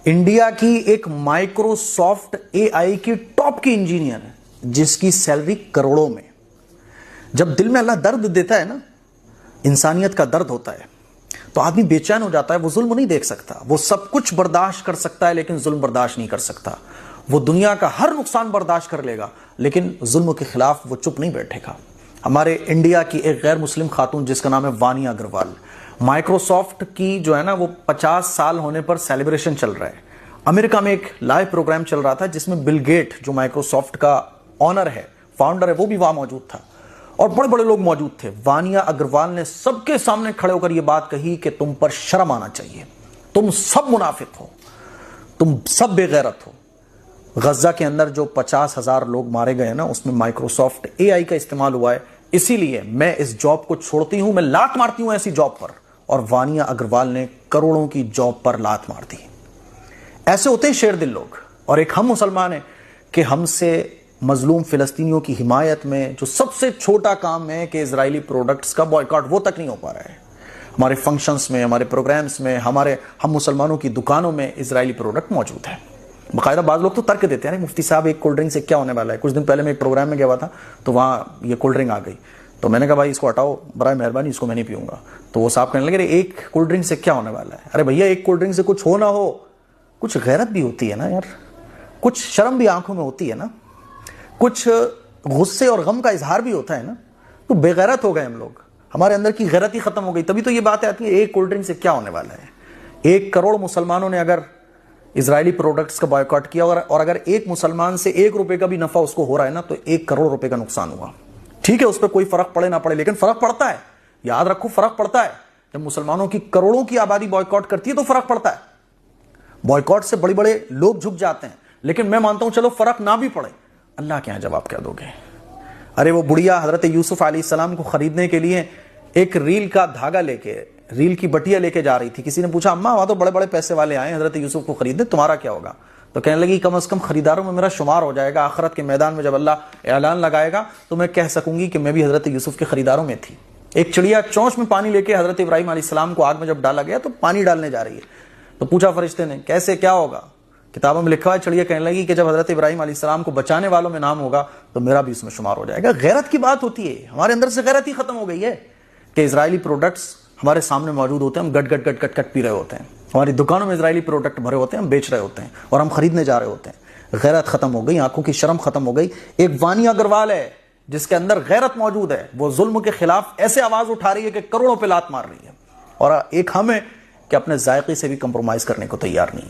India की एक Microsoft AI की टॉप की इंजीनियर है जिसकी सैलरी करोड़ों में। जब दिल में अल्लाह दर्द देता है ना, इंसानियत का दर्द होता है, तो आदमी बेचैन हो जाता है। वो जुल्म नहीं देख सकता, वो सब कुछ बर्दाश्त कर सकता है लेकिन जुल्म बर्दाश्त नहीं कर सकता। वो दुनिया का हर नुकसान बर्दाश्त कर लेगा लेकिन जुल्म के खिलाफ वो चुप नहीं बैठेगा। हमारे इंडिया की एक गैर मुस्लिम खातून जिसका नाम है वानिया अग्रवाल, माइक्रोसॉफ्ट की जो है ना वो 50 साल होने पर सेलिब्रेशन चल रहा है। अमेरिका में एक लाइव प्रोग्राम चल रहा था जिसमें बिल गेट जो माइक्रोसॉफ्ट का ऑनर है, फाउंडर है, वो भी वहां मौजूद था और बड़े बड़े लोग मौजूद थे। वानिया अग्रवाल ने सबके सामने खड़े होकर यह बात कही कि तुम पर शर्म आना चाहिए, तुम सब मुनाफिक हो, तुम सब बेगैरत हो। गजा के अंदर जो 50,000 लोग मारे गए ना, उसमें माइक्रोसॉफ्ट एआई का इस्तेमाल हुआ है, इसीलिए मैं इस जॉब को छोड़ती हूं, मैं लात मारती हूं ऐसी जॉब पर। और वानिया अग्रवाल ने करोड़ों की जॉब पर लात मार दी। ऐसे होते हैं शेर दिल लोग। और एक हम मुसलमान हैं कि हमसे मजलूम फिलिस्तीनियों की हिमायत में जो सबसे छोटा काम है कि इजरायली प्रोडक्ट्स का बॉयकॉट, वो तक नहीं हो पा रहा है। हमारे फंक्शंस में, हमारे प्रोग्राम्स में, हम मुसलमानों की दुकानों में इजरायली प्रोडक्ट मौजूद है। बाकायदा बाद लोग तो तर्क देते हैं, मुफ्ती साहब एक कोल्ड ड्रिंक से क्या होने वाला है। कुछ दिन पहले मैं एक प्रोग्राम में गया हुआ था तो वहाँ ये कोल्ड ड्रिंक आ गई, तो मैंने कहा भाई इसको हटाओ बराए मेहरबानी, इसको मैं नहीं पीऊंगा। तो वो साहब कहने लगे एक कोल्ड ड्रिंक से क्या होने वाला है। अरे भैया, एक कोल्ड ड्रिंक से कुछ हो ना हो, कुछ गैरत भी होती है ना यार, कुछ शर्म भी आंखों में होती है ना, कुछ गुस्से और गम का इजहार भी होता है ना। तो बेगैरत हो गए हम लोग, हमारे अंदर की गैरत ही खत्म हो गई। तभी तो ये बात आती है एक कोल्ड ड्रिंक से क्या होने वाला है। 1 करोड़ मुसलमानों ने अगर इजरायली प्रोडक्ट्स का बॉयकॉट किया और अगर एक मुसलमान से 1 रुपए का भी नफा उसको हो रहा है ना, तो 1 करोड़ रुपए का नुकसान हुआ। ठीक है, उस पर कोई फर्क पड़े ना पड़े, लेकिन फर्क पड़ता है। याद रखो, फर्क पड़ता है। जब मुसलमानों की करोड़ों की आबादी बॉयकॉट करती है तो फर्क पड़ता है। बॉयकॉट से बड़े बड़े लोग झुक जाते हैं, लेकिन मैं मानता हूं चलो फर्क ना भी पड़े, अल्लाह के यहां जवाब क्या दोगे। अरे वो बुढ़िया हजरत यूसुफ अलैहिस्सलाम को खरीदने के लिए एक रील का धागा लेके, रील की बटिया लेके जा रही थी। किसी ने पूछा अम्मा वहां तो बड़े बड़े पैसे वाले आए हजरत यूसुफ को खरीदने, तुम्हारा क्या होगा। तो कहने लगी कम से कम खरीदारों में मेरा शुमार हो जाएगा। आखिरत के मैदान में जब अल्लाह ऐलान लगाएगा तो मैं कह सकूंगी कि मैं भी हजरत यूसुफ के खरीदारों में थी। एक चिड़िया चोंच में पानी लेके हजरत इब्राहिम अलैहिस्सलाम को आग में जब डाला गया तो पानी डालने जा रही है, तो पूछा फरिश्ते ने कैसे क्या होगा। किताबों में लिखा है, चिड़िया कहने लगी कि जब हजरत इब्राहिम अलैहिस्सलाम को बचाने वालों में नाम होगा तो मेरा भी इसमें शुमार हो जाएगा। गैरत की बात होती है, हमारे अंदर से गैरत ही खत्म हो गई है कि इजरायली प्रोडक्ट्स हमारे सामने मौजूद होते हैं, हम गट गट गट गट गट पी रहे होते हैं, हमारी दुकानों में इजरायली प्रोडक्ट भरे होते हैं, हम बेच रहे होते हैं और हम खरीदने जा रहे होते हैं। गैरत खत्म हो गई, आंखों की शर्म खत्म हो गई। एक वानिया अग्रवाल है जिसके अंदर गैरत मौजूद है, वो जुल्म के खिलाफ ऐसे आवाज उठा रही है कि करोड़ों पे लात मार रही है। और एक हम है कि अपने जायके से भी कंप्रोमाइज करने को तैयार नहीं है।